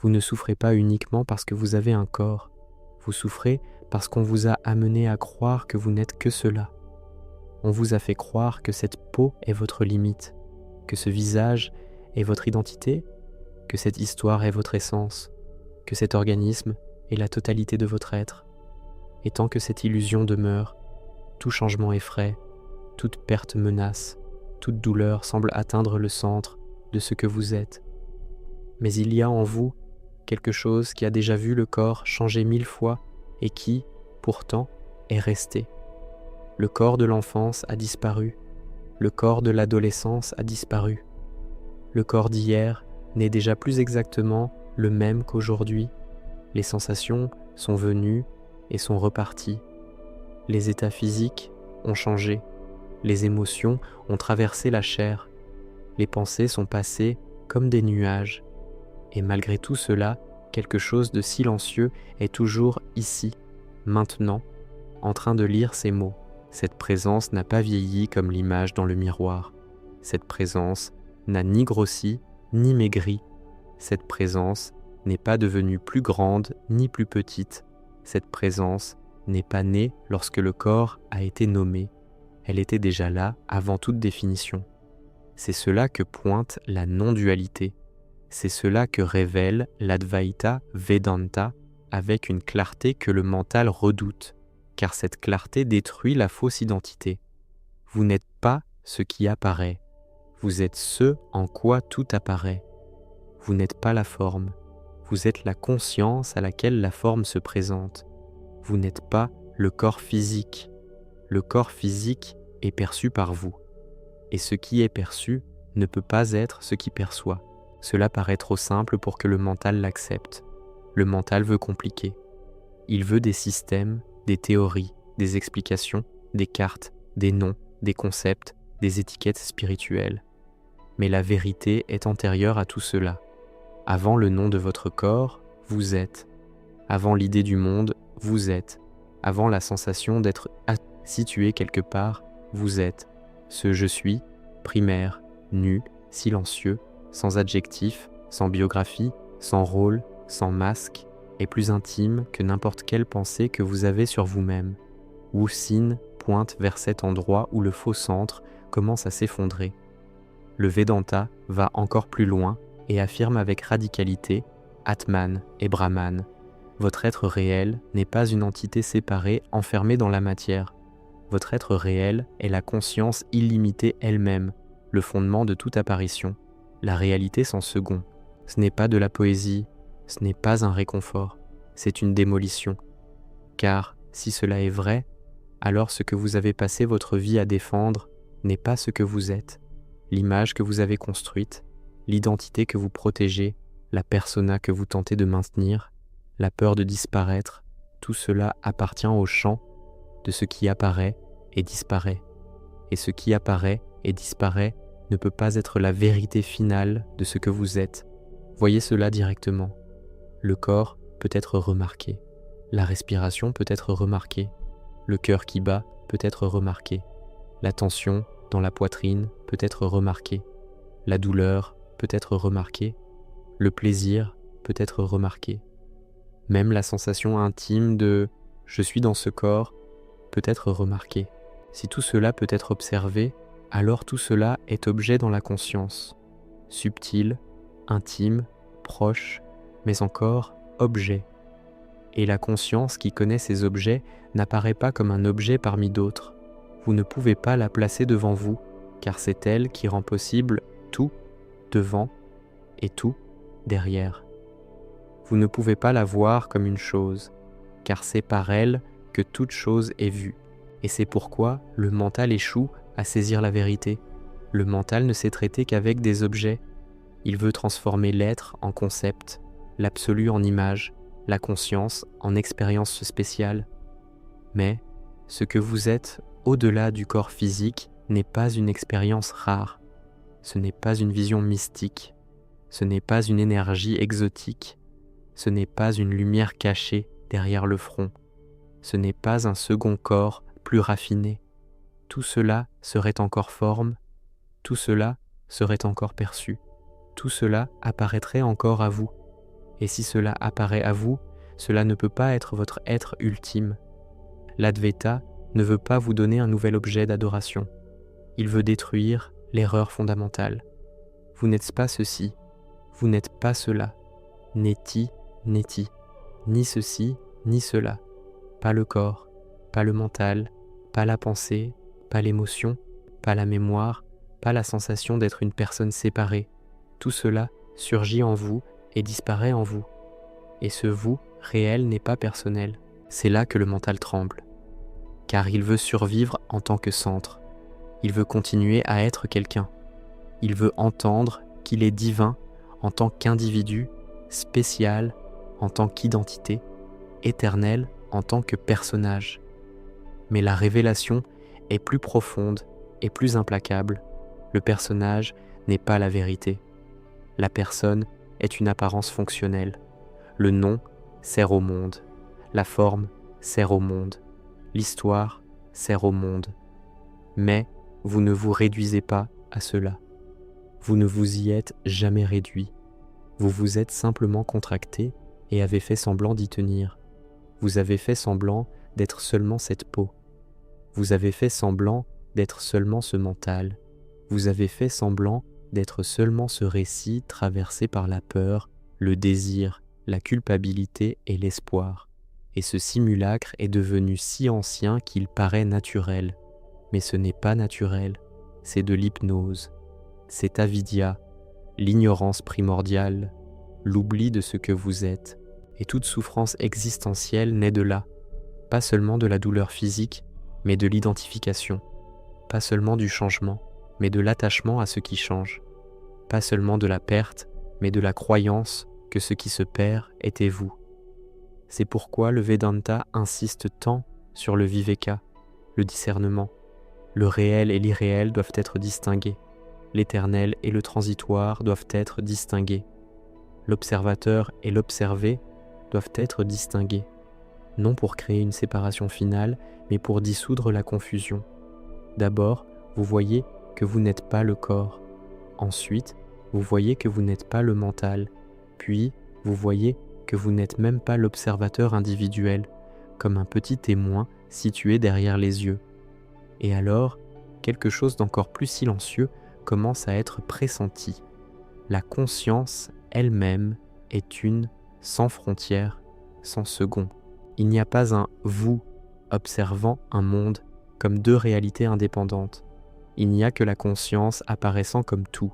Vous ne souffrez pas uniquement parce que vous avez un corps, vous souffrez parce qu'on vous a amené à croire que vous n'êtes que cela. On vous a fait croire que cette peau est votre limite, que ce visage est votre identité, que cette histoire est votre essence, que cet organisme est la totalité de votre être. Et tant que cette illusion demeure, tout changement effraie, toute perte menace, toute douleur semble atteindre le centre de ce que vous êtes. Mais il y a en vous quelque chose qui a déjà vu le corps changer 1000 fois et qui, pourtant, est resté. Le corps de l'enfance a disparu, le corps de l'adolescence a disparu. Le corps d'hier n'est déjà plus exactement le même qu'aujourd'hui. Les sensations sont venues et sont reparties. Les états physiques ont changé. Les émotions ont traversé la chair. Les pensées sont passées comme des nuages. Et malgré tout cela, quelque chose de silencieux est toujours ici, maintenant, en train de lire ces mots. Cette présence n'a pas vieilli comme l'image dans le miroir. Cette présence n'a ni grossi, ni maigri. Cette présence n'est pas devenue plus grande, ni plus petite. Cette présence n'est pas née lorsque le corps a été nommé. Elle était déjà là avant toute définition. C'est cela que pointe la non-dualité. C'est cela que révèle l'Advaita Vedanta avec une clarté que le mental redoute, car cette clarté détruit la fausse identité. Vous n'êtes pas ce qui apparaît, vous êtes ce en quoi tout apparaît. Vous n'êtes pas la forme, vous êtes la conscience à laquelle la forme se présente. Vous n'êtes pas le corps physique. Le corps physique est perçu par vous. Et ce qui est perçu ne peut pas être ce qui perçoit. Cela paraît trop simple pour que le mental l'accepte. Le mental veut compliquer. Il veut des systèmes, des théories, des explications, des cartes, des noms, des concepts, des étiquettes spirituelles. Mais la vérité est antérieure à tout cela. Avant le nom de votre corps, vous êtes. Avant l'idée du monde, vous êtes. Avant la sensation d'être situé quelque part, vous êtes. Ce je suis, primaire, nu, silencieux, sans adjectif, sans biographie, sans rôle, sans masque, est plus intime que n'importe quelle pensée que vous avez sur vous-même. Wu Xin pointe vers cet endroit où le faux centre commence à s'effondrer. Le Vedanta va encore plus loin et affirme avec radicalité Atman et Brahman. Votre être réel n'est pas une entité séparée enfermée dans la matière. Votre être réel est la conscience illimitée elle-même, le fondement de toute apparition. La réalité sans second. Ce n'est pas de la poésie, ce n'est pas un réconfort, c'est une démolition. Car si cela est vrai, alors ce que vous avez passé votre vie à défendre n'est pas ce que vous êtes. L'image que vous avez construite, l'identité que vous protégez, la persona que vous tentez de maintenir, la peur de disparaître, tout cela appartient au champ de ce qui apparaît et disparaît. Et ce qui apparaît et disparaît ne peut pas être la vérité finale de ce que vous êtes. Voyez cela directement. Le corps peut être remarqué. La respiration peut être remarquée. Le cœur qui bat peut être remarqué. La tension dans la poitrine peut être remarquée. La douleur peut être remarquée. Le plaisir peut être remarqué. Même la sensation intime de « je suis dans ce corps » peut être remarquée. Si tout cela peut être observé, alors tout cela est objet dans la conscience, subtil, intime, proche, mais encore objet. Et la conscience qui connaît ces objets n'apparaît pas comme un objet parmi d'autres. Vous ne pouvez pas la placer devant vous, car c'est elle qui rend possible tout devant et tout derrière. Vous ne pouvez pas la voir comme une chose, car c'est par elle que toute chose est vue. Et c'est pourquoi le mental échoue à saisir la vérité. Le mental ne sait traiter qu'avec des objets. Il veut transformer l'être en concept, l'absolu en image, la conscience en expérience spéciale. Mais ce que vous êtes au-delà du corps physique n'est pas une expérience rare. Ce n'est pas une vision mystique. Ce n'est pas une énergie exotique. Ce n'est pas une lumière cachée derrière le front. Ce n'est pas un second corps plus raffiné. Tout cela serait encore forme, tout cela serait encore perçu, tout cela apparaîtrait encore à vous. Et si cela apparaît à vous, cela ne peut pas être votre être ultime. L'Advaita ne veut pas vous donner un nouvel objet d'adoration. Il veut détruire l'erreur fondamentale. Vous n'êtes pas ceci, vous n'êtes pas cela, neti, neti, ni ceci, ni cela, pas le corps, pas le mental, pas la pensée, pas l'émotion, pas la mémoire, pas la sensation d'être une personne séparée. Tout cela surgit en vous et disparaît en vous. Et ce vous réel n'est pas personnel. C'est là que le mental tremble. Car il veut survivre en tant que centre. Il veut continuer à être quelqu'un. Il veut entendre qu'il est divin en tant qu'individu, spécial en tant qu'identité, éternel en tant que personnage. Mais la révélation est plus profonde et plus implacable. Le personnage n'est pas la vérité. La personne est une apparence fonctionnelle. Le nom sert au monde. La forme sert au monde. L'histoire sert au monde. Mais vous ne vous réduisez pas à cela. Vous ne vous y êtes jamais réduit. Vous vous êtes simplement contracté et avez fait semblant d'y tenir. Vous avez fait semblant d'être seulement cette peau. Vous avez fait semblant d'être seulement ce mental. Vous avez fait semblant d'être seulement ce récit traversé par la peur, le désir, la culpabilité et l'espoir. Et ce simulacre est devenu si ancien qu'il paraît naturel. Mais ce n'est pas naturel, c'est de l'hypnose. C'est avidya, l'ignorance primordiale, l'oubli de ce que vous êtes. Et toute souffrance existentielle naît de là, pas seulement de la douleur physique, mais de l'identification, pas seulement du changement, mais de l'attachement à ce qui change, pas seulement de la perte, mais de la croyance que ce qui se perd était vous. C'est pourquoi le Vedanta insiste tant sur le viveka, le discernement. Le réel et l'irréel doivent être distingués. L'éternel et le transitoire doivent être distingués. L'observateur et l'observé doivent être distingués, non pour créer une séparation finale, mais pour dissoudre la confusion. D'abord, vous voyez que vous n'êtes pas le corps. Ensuite, vous voyez que vous n'êtes pas le mental. Puis, vous voyez que vous n'êtes même pas l'observateur individuel, comme un petit témoin situé derrière les yeux. Et alors, quelque chose d'encore plus silencieux commence à être pressenti. La conscience elle-même est une, sans frontières, sans second. Il n'y a pas un « vous » observant un monde comme deux réalités indépendantes. Il n'y a que la conscience apparaissant comme tout,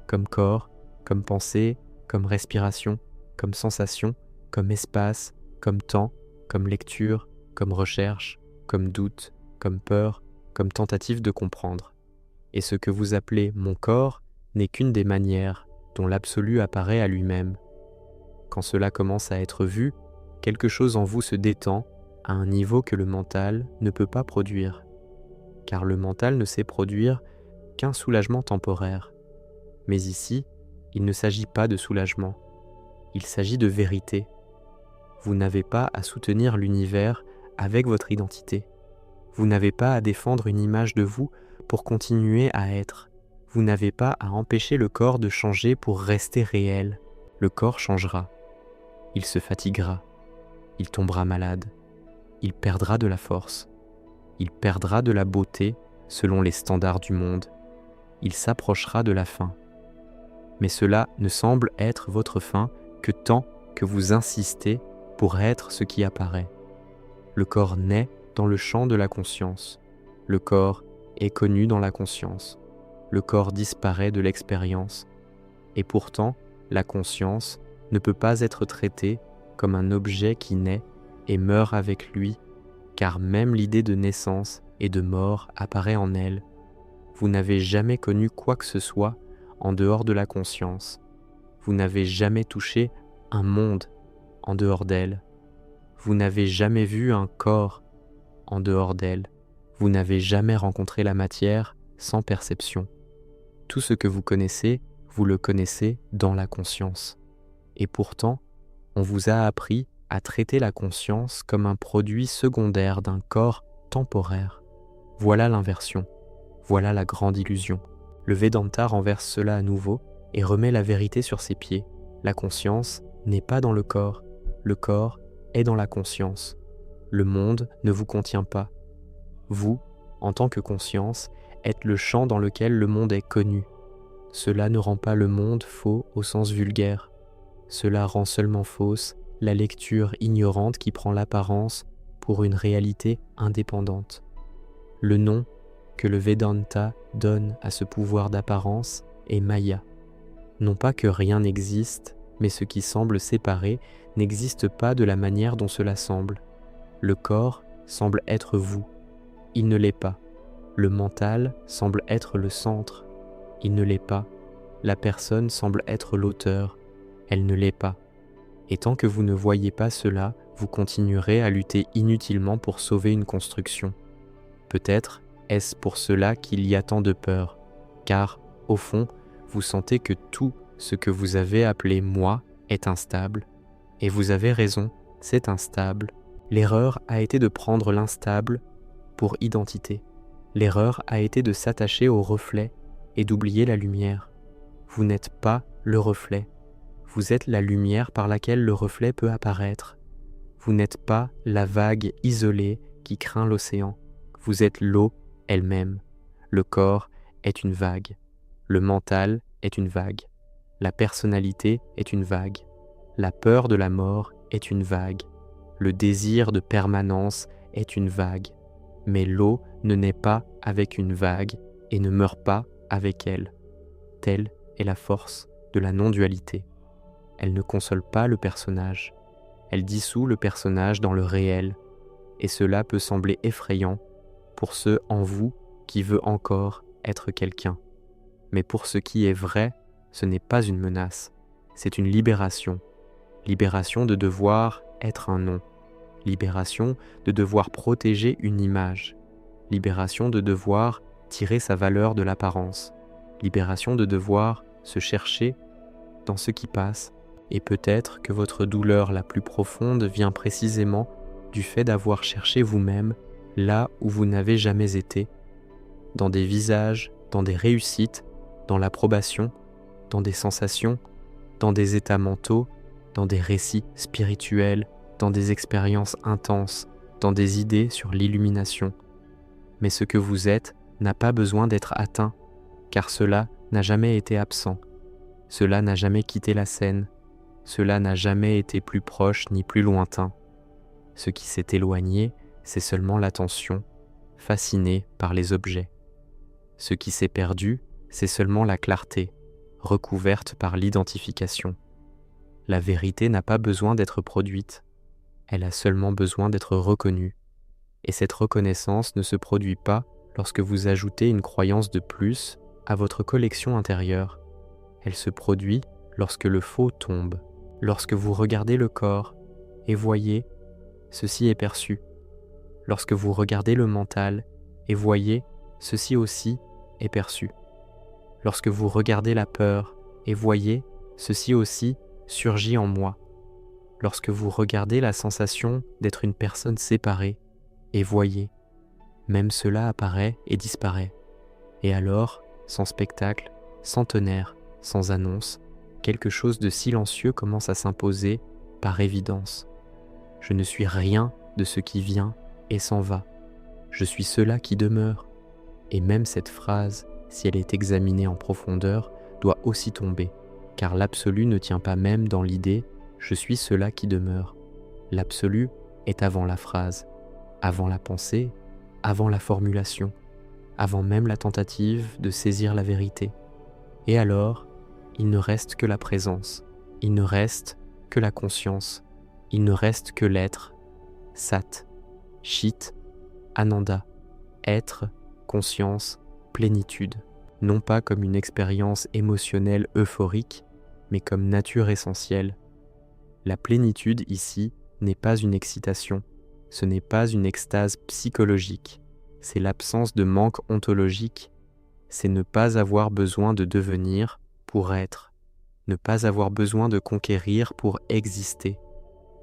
comme corps, comme pensée, comme respiration, comme sensation, comme espace, comme temps, comme lecture, comme recherche, comme doute, comme peur, comme tentative de comprendre. Et ce que vous appelez « mon corps » n'est qu'une des manières dont l'absolu apparaît à lui-même. Quand cela commence à être vu, quelque chose en vous se détend à un niveau que le mental ne peut pas produire. Car le mental ne sait produire qu'un soulagement temporaire. Mais ici, il ne s'agit pas de soulagement, il s'agit de vérité. Vous n'avez pas à soutenir l'univers avec votre identité. Vous n'avez pas à défendre une image de vous pour continuer à être. Vous n'avez pas à empêcher le corps de changer pour rester réel. Le corps changera. Il se fatiguera. Il tombera malade. Il perdra de la force. Il perdra de la beauté selon les standards du monde. Il s'approchera de la fin. Mais cela ne semble être votre fin que tant que vous insistez pour être ce qui apparaît. Le corps naît dans le champ de la conscience. Le corps est connu dans la conscience. Le corps disparaît de l'expérience. Et pourtant, la conscience ne peut pas être traitée comme un objet qui naît et meurt avec lui, car même l'idée de naissance et de mort apparaît en elle. Vous n'avez jamais connu quoi que ce soit en dehors de la conscience. Vous n'avez jamais touché un monde en dehors d'elle. Vous n'avez jamais vu un corps en dehors d'elle. Vous n'avez jamais rencontré la matière sans perception. Tout ce que vous connaissez, vous le connaissez dans la conscience. Et pourtant, on vous a appris à traiter la conscience comme un produit secondaire d'un corps temporaire. Voilà l'inversion. Voilà la grande illusion. Le Vedanta renverse cela à nouveau et remet la vérité sur ses pieds. La conscience n'est pas dans le corps est dans la conscience. Le monde ne vous contient pas. Vous, en tant que conscience, êtes le champ dans lequel le monde est connu. Cela ne rend pas le monde faux au sens vulgaire. Cela rend seulement fausse la lecture ignorante qui prend l'apparence pour une réalité indépendante. Le nom que le Vedanta donne à ce pouvoir d'apparence est Maya. Non pas que rien n'existe, mais ce qui semble séparé n'existe pas de la manière dont cela semble. Le corps semble être vous, il ne l'est pas. Le mental semble être le centre, il ne l'est pas. La personne semble être l'auteur, elle ne l'est pas. Et tant que vous ne voyez pas cela, vous continuerez à lutter inutilement pour sauver une construction. Peut-être est-ce pour cela qu'il y a tant de peur, car, au fond, vous sentez que tout ce que vous avez appelé « moi » est instable, et vous avez raison, c'est instable. L'erreur a été de prendre l'instable pour identité. L'erreur a été de s'attacher au reflet et d'oublier la lumière. Vous n'êtes pas le reflet. Vous êtes la lumière par laquelle le reflet peut apparaître. Vous n'êtes pas la vague isolée qui craint l'océan. Vous êtes l'eau elle-même. Le corps est une vague. Le mental est une vague. La personnalité est une vague. La peur de la mort est une vague. Le désir de permanence est une vague. Mais l'eau ne naît pas avec une vague et ne meurt pas avec elle. Telle est la force de la non-dualité. Elle ne console pas le personnage. Elle dissout le personnage dans le réel. Et cela peut sembler effrayant pour ceux en vous qui veut encore être quelqu'un. Mais pour ce qui est vrai, ce n'est pas une menace. C'est une libération. Libération de devoir être un nom. Libération de devoir protéger une image. Libération de devoir tirer sa valeur de l'apparence. Libération de devoir se chercher dans ce qui passe. Et peut-être que votre douleur la plus profonde vient précisément du fait d'avoir cherché vous-même là où vous n'avez jamais été, dans des visages, dans des réussites, dans l'approbation, dans des sensations, dans des états mentaux, dans des récits spirituels, dans des expériences intenses, dans des idées sur l'illumination. Mais ce que vous êtes n'a pas besoin d'être atteint, car cela n'a jamais été absent, cela n'a jamais quitté la scène, cela n'a jamais été plus proche ni plus lointain. Ce qui s'est éloigné, c'est seulement l'attention, fascinée par les objets. Ce qui s'est perdu, c'est seulement la clarté, recouverte par l'identification. La vérité n'a pas besoin d'être produite, elle a seulement besoin d'être reconnue. Et cette reconnaissance ne se produit pas lorsque vous ajoutez une croyance de plus à votre collection intérieure. Elle se produit lorsque le faux tombe, lorsque vous regardez le corps et voyez, ceci est perçu. Lorsque vous regardez le mental et voyez, ceci aussi est perçu. Lorsque vous regardez la peur et voyez, ceci aussi surgit en moi. Lorsque vous regardez la sensation d'être une personne séparée et voyez, même cela apparaît et disparaît. Et alors, sans spectacle, sans tonnerre, sans annonce, quelque chose de silencieux commence à s'imposer par évidence. Je ne suis rien de ce qui vient et s'en va. Je suis cela qui demeure. Et même cette phrase, si elle est examinée en profondeur, doit aussi tomber, car l'absolu ne tient pas même dans l'idée « je suis cela qui demeure ». L'absolu est avant la phrase, avant la pensée, avant la formulation, avant même la tentative de saisir la vérité. Et alors, il ne reste que la présence, il ne reste que la conscience, il ne reste que l'être, Sat, Chit, Ananda, être, conscience, plénitude, non pas comme une expérience émotionnelle euphorique, mais comme nature essentielle. La plénitude ici n'est pas une excitation, ce n'est pas une extase psychologique, c'est l'absence de manque ontologique, c'est ne pas avoir besoin de devenir pour être, ne pas avoir besoin de conquérir pour exister,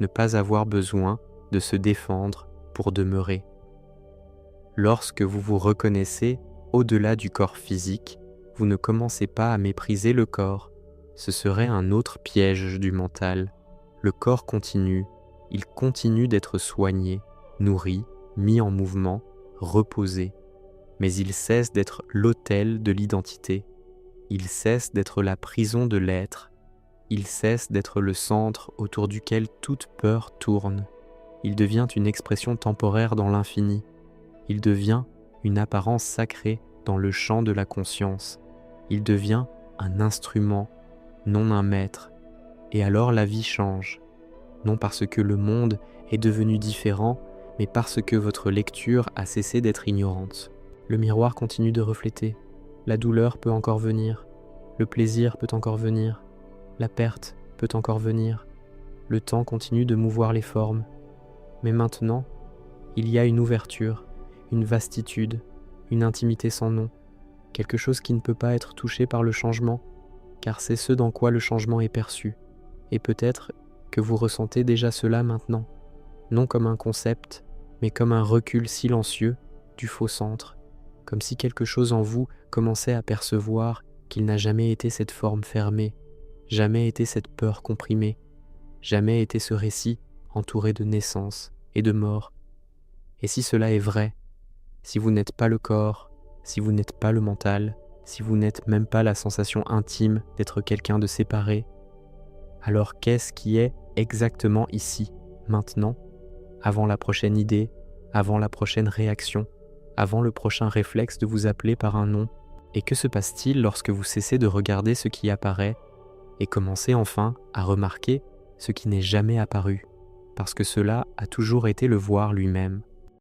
ne pas avoir besoin de se défendre pour demeurer. Lorsque vous vous reconnaissez au-delà du corps physique, vous ne commencez pas à mépriser le corps, ce serait un autre piège du mental. Le corps continue, il continue d'être soigné, nourri, mis en mouvement, reposé, mais il cesse d'être l'autel de l'identité, il cesse d'être la prison de l'être, il cesse d'être le centre autour duquel toute peur tourne, il devient une expression temporaire dans l'infini, il devient une apparence sacrée dans le champ de la conscience, il devient un instrument, non un maître, et alors la vie change, non parce que le monde est devenu différent, mais parce que votre lecture a cessé d'être ignorante. Le miroir continue de refléter, la douleur peut encore venir, le plaisir peut encore venir, la perte peut encore venir, le temps continue de mouvoir les formes, mais maintenant, il y a une ouverture, une vastitude, une intimité sans nom, quelque chose qui ne peut pas être touché par le changement, car c'est ce dans quoi le changement est perçu, et peut-être que vous ressentez déjà cela maintenant, non comme un concept, mais comme un recul silencieux du faux centre, comme si quelque chose en vous commençait à percevoir qu'il n'a jamais été cette forme fermée, jamais été cette peur comprimée, jamais été ce récit entouré de naissance et de mort. Et si cela est vrai, si vous n'êtes pas le corps, si vous n'êtes pas le mental, si vous n'êtes même pas la sensation intime d'être quelqu'un de séparé, alors qu'est-ce qui est exactement ici, maintenant, avant la prochaine idée, avant la prochaine réaction, avant le prochain réflexe de vous appeler par un nom? Et que se passe-t-il lorsque vous cessez de regarder ce qui apparaît et commencez enfin à remarquer ce qui n'est jamais apparu, parce que cela a toujours été le voir lui-même?